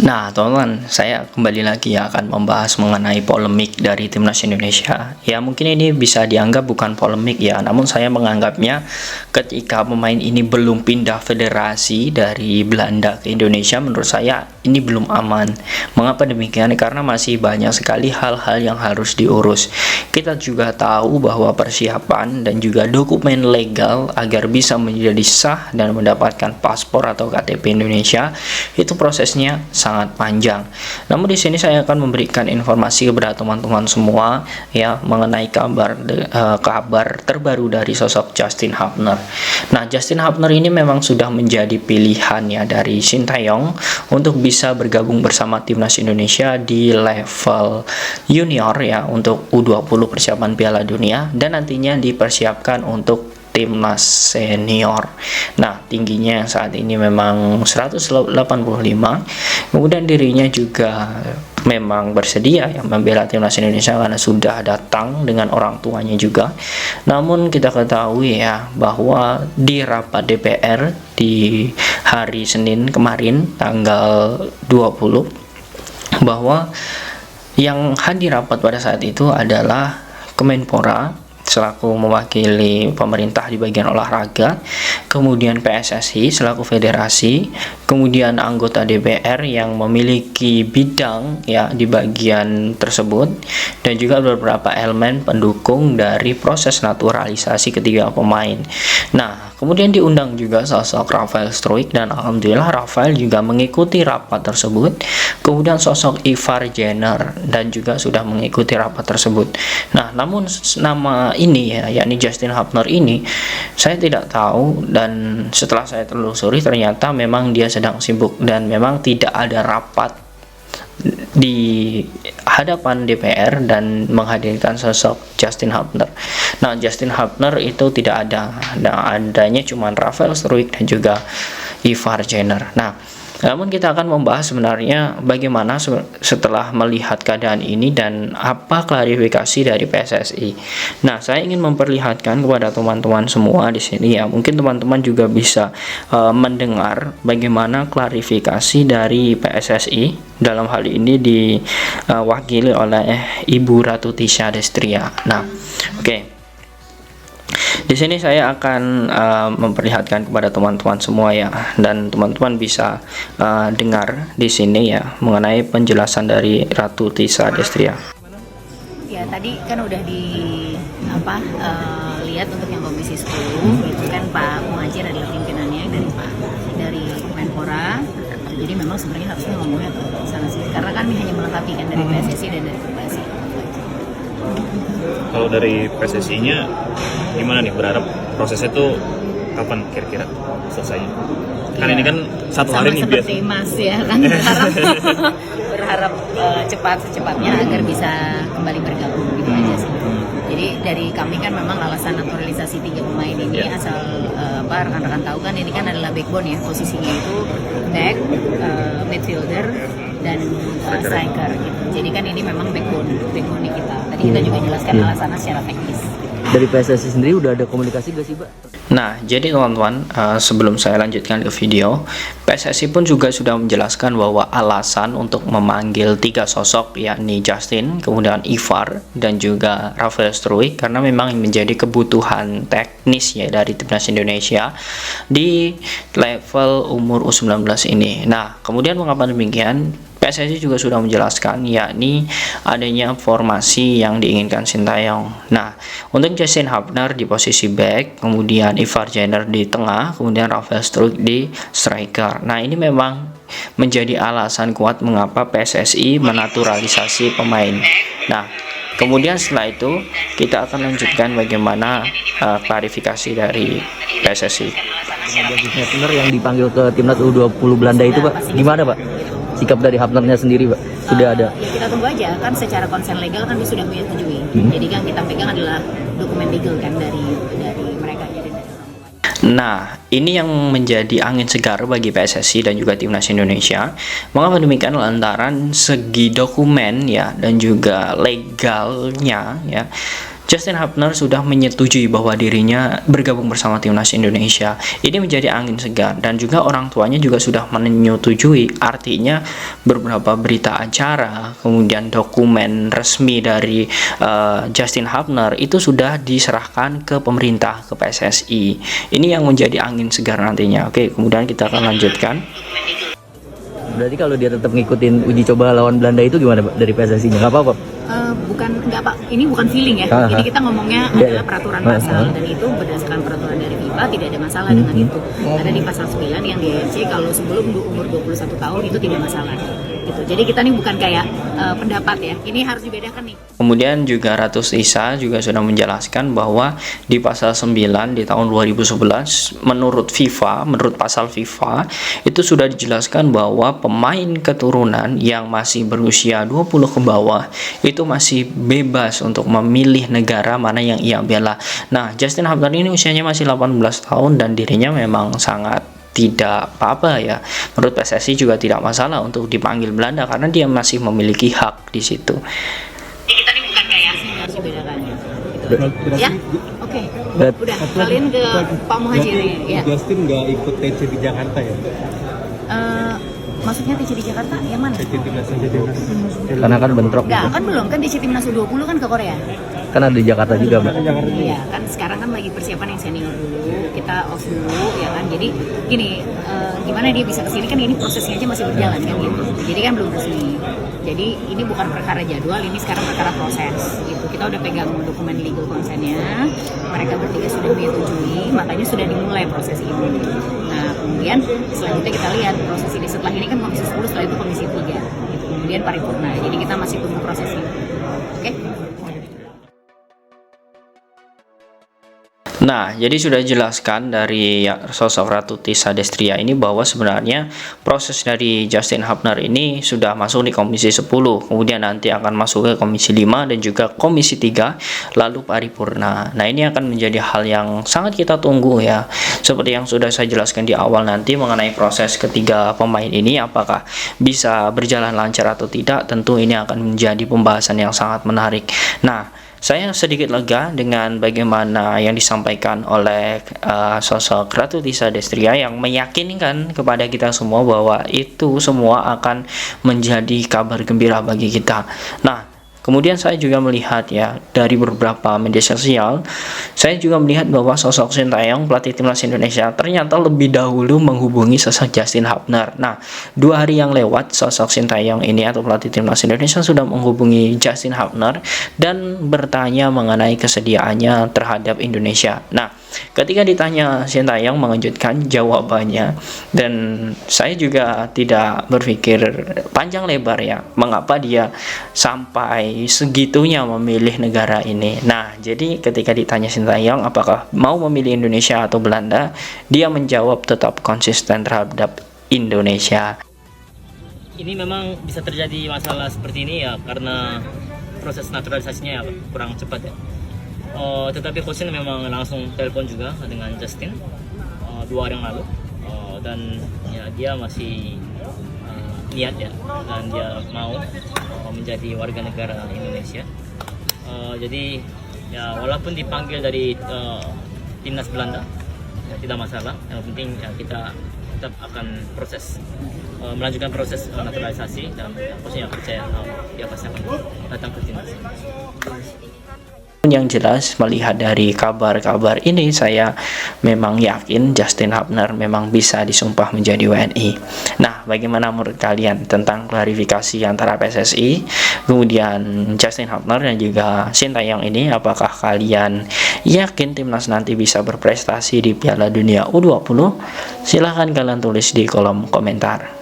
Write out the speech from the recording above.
Nah, teman-teman, saya kembali lagi akan membahas mengenai polemik dari Timnas Indonesia. Ya, mungkin ini bisa dianggap bukan polemik ya, namun saya menganggapnya ketika pemain ini belum pindah federasi dari Belanda ke Indonesia, menurut saya ini belum aman. Mengapa demikian? Karena masih banyak sekali hal-hal yang harus diurus. Kita juga tahu bahwa persiapan dan juga dokumen legal agar bisa menjadi sah dan mendapatkan paspor atau KTP Indonesia, itu prosesnya sangat panjang. Namun di sini saya akan memberikan informasi kepada teman-teman semua ya mengenai kabar terbaru dari sosok Justin Hubner. Nah, Justin Hubner ini memang sudah menjadi pilihan ya dari Sintayong untuk bisa bergabung bersama Timnas Indonesia di level junior ya untuk U20 persiapan Piala Dunia dan nantinya dipersiapkan untuk Timnas senior. Nah, tingginya saat ini memang 185. Kemudian dirinya juga memang bersedia ya membela Timnas Indonesia karena sudah datang dengan orang tuanya juga. Namun kita ketahui ya bahwa di rapat DPR di hari Senin kemarin tanggal 20 bahwa yang hadir rapat pada saat itu adalah Kemenpora selaku mewakili pemerintah di bagian olahraga, kemudian PSSI selaku federasi, kemudian anggota DPR yang memiliki bidang ya di bagian tersebut, dan juga beberapa elemen pendukung dari proses naturalisasi ketiga pemain. Nah, kemudian diundang juga sosok Rafael Struijk dan alhamdulillah Rafael juga mengikuti rapat tersebut. Kemudian sosok Ivar Jenner dan juga sudah mengikuti rapat tersebut. Nah, namun nama ini ya, yakni Justin Hubner ini saya tidak tahu, dan setelah saya telusuri ternyata memang dia sedang sibuk dan memang tidak ada rapat di hadapan DPR dan menghadirkan sosok Justin Hubner. Nah, Justin Hubner itu tidak ada. Nah, adanya cuma Rafael Struijk dan juga Ivar Jenner. Nah, namun kita akan membahas sebenarnya bagaimana setelah melihat keadaan ini dan apa klarifikasi dari PSSI. Nah, saya ingin memperlihatkan kepada teman-teman semua di sini ya. Mungkin teman-teman juga bisa mendengar bagaimana klarifikasi dari PSSI. Dalam hal ini diwakili oleh Ibu Ratu Tisha Destria. Nah, oke. Di sini saya akan memperlihatkan kepada teman-teman semua ya, dan teman-teman bisa dengar di sini ya mengenai penjelasan dari Ratu Tisha Destria. Ya, tadi kan udah lihat untuk yang Komisi 10 itu kan Pak Muhadjir adalah pimpinannya dari Menpora. Jadi memang sebenarnya harusnya ngomongnya ke sana sih, karena kan hanya melengkapi kan dari PSSI dan dari Perbasi. Kalau dari PSSI-nya gimana nih, berharap prosesnya tuh kapan kira-kira selesainya? Karena ini kan satu hari nih biasa. Seperti Mas ya kan berharap secepatnya agar bisa kembali bergabung gitu aja sih. Jadi dari kami kan memang alasan naturalisasi 3 pemain ini asal rekan-rekan tahu kan ini kan adalah backbone ya, posisinya itu back, midfielder dan striker gitu. Jadi kan ini memang backbone kita. Tadi kita juga jelaskan alasannya secara teknis. Dari PSSI sendiri udah ada komunikasi gak sih, Mbak? Nah, jadi teman-teman, sebelum saya lanjutkan ke video, PSSI pun juga sudah menjelaskan bahwa alasan untuk memanggil 3 sosok yakni Justin, kemudian Ivar, dan juga Rafael Struijk karena memang menjadi kebutuhan teknis ya dari Timnas Indonesia di level umur U19 ini. Nah, kemudian mengapa demikian? PSSI juga sudah menjelaskan yakni adanya formasi yang diinginkan Sintayong. Nah, untuk Justin Hubner di posisi back, kemudian Ivar Jenner di tengah, kemudian Rafael Struijk di striker. Nah, ini memang menjadi alasan kuat mengapa PSSI menaturalisasi pemain. Nah, kemudian setelah itu kita akan lanjutkan bagaimana klarifikasi dari PSSI. Hubner yang dipanggil ke Timnas U20 Belanda itu, Pak, gimana, Pak? Sikap dari Hubnernya sendiri, Pak, sudah ada? Ya kita tunggu aja, kan secara konsen legal kan dia sudah menyetujui. Jadi kan kita pegang adalah dokumen legal kan dari mereka. Nah, ini yang menjadi angin segar bagi PSSI dan juga Timnas Indonesia. Mengapa demikian? Lantaran segi dokumen ya dan juga legalnya ya Justin Hubner sudah menyetujui bahwa dirinya bergabung bersama timnas Indonesia. Ini menjadi angin segar dan juga orang tuanya juga sudah menyetujui. Artinya beberapa berita acara, kemudian dokumen resmi dari Justin Hubner itu sudah diserahkan ke pemerintah, ke PSSI. Ini yang menjadi angin segar nantinya. Oke, kemudian kita akan lanjutkan. Berarti kalau dia tetap ngikutin uji coba lawan Belanda itu gimana Pak dari PSSI-nya? Nggak apa-apa? Enggak Pak, ini bukan feeling ya. Aha. Ini kita ngomongnya Iya, adalah iya. peraturan Aha. pasal dan itu berdasarkan peraturan dari FIFA tidak ada masalah dengan itu. Ada di pasal 9 yang di ERC kalau sebelum umur 21 tahun itu tidak masalah. Gitu. Jadi kita ini bukan kayak pendapat ya. Ini harus dibedakan nih. Kemudian juga Ratu Tisa juga sudah menjelaskan bahwa di pasal 9 di tahun 2011 menurut FIFA, menurut pasal FIFA itu sudah dijelaskan bahwa pemain keturunan yang masih berusia 20 ke bawah itu masih bebas untuk memilih negara mana yang ia bela. Nah, Justin Hubner ini usianya masih 18 tahun dan dirinya memang sangat tidak apa-apa ya. Menurut PSSI juga tidak masalah untuk dipanggil Belanda karena dia masih memiliki hak di situ. Kita ini bukan kayak harus dibedakan. Gitu. Ya? Oke. Berat- Udah, kalian ke Pak Muhajir ya. Justin nggak ikut TC di Jakarta ya? Maksudnya TC di Jakarta yang mana? TC timnas aja timnas. Karena kan bentrok Enggak, gitu. kan belum. Kan TC Timnas U20 kan ke Korea. Kan ada di Jakarta juga Mbak. Iya, kan sekarang kan lagi persiapan yang senior dulu, kita off dulu, ya kan. Jadi gini, gimana dia bisa kesini kan ini prosesnya aja masih berjalan kan gitu. Jadi kan belum resmi. Jadi ini bukan perkara jadwal, ini sekarang perkara proses. Gitu. Kita udah pegang dokumen legal consent-nya, mereka bertiga sudah menyetujui, makanya sudah dimulai proses ini. Nah, kemudian selanjutnya kita lihat proses ini. Setelah ini kan komisi 10, setelah itu komisi 3. Gitu. Kemudian paripurna. Jadi kita masih tunggu proses ini. Oke? Nah, jadi sudah dijelaskan dari sosok Ratu Tisa Destria ini bahwa sebenarnya proses dari Justin Hubner ini sudah masuk di Komisi 10, kemudian nanti akan masuk ke Komisi 5 dan juga Komisi 3, lalu paripurna. Nah, ini akan menjadi hal yang sangat kita tunggu ya. Seperti yang sudah saya jelaskan di awal nanti mengenai proses ketiga pemain ini apakah bisa berjalan lancar atau tidak, tentu ini akan menjadi pembahasan yang sangat menarik. Nah, saya sedikit lega dengan bagaimana yang disampaikan oleh sosok Ratu Tisa Destria yang meyakinkan kepada kita semua bahwa itu semua akan menjadi kabar gembira bagi kita. Nah, kemudian saya juga melihat ya dari beberapa media sosial, saya juga melihat bahwa sosok Sintayong pelatih timnas Indonesia ternyata lebih dahulu menghubungi sosok Justin Hubner. Nah, 2 hari yang lewat sosok Sintayong ini atau pelatih timnas Indonesia sudah menghubungi Justin Hubner dan bertanya mengenai kesediaannya terhadap Indonesia. Nah, ketika ditanya Sintayong mengejutkan jawabannya dan saya juga tidak berpikir panjang lebar ya mengapa dia sampai segitunya memilih negara ini. Nah, jadi ketika ditanya Sintayong apakah mau memilih Indonesia atau Belanda, dia menjawab tetap konsisten terhadap Indonesia. Ini memang bisa terjadi masalah seperti ini ya karena proses naturalisasinya ya kurang cepat ya. Tetapi coach memang langsung telepon juga dengan Justin 2 hari yang lalu dan ya dia masih niat ya dan dia mau menjadi warga negara Indonesia. Jadi ya walaupun dipanggil dari timnas Belanda ya tidak masalah. Yang penting ya kita tetap akan melanjutkan proses naturalisasi dan coachnya percaya dia pasti akan datang ke timnas. Yang jelas melihat dari kabar-kabar ini saya memang yakin Justin Hubner memang bisa disumpah menjadi WNI. Nah, bagaimana menurut kalian tentang klarifikasi antara PSSI kemudian Justin Hubner dan juga Sintayong ini? Apakah kalian yakin timnas nanti bisa berprestasi di Piala Dunia U20? Silahkan kalian tulis di kolom komentar.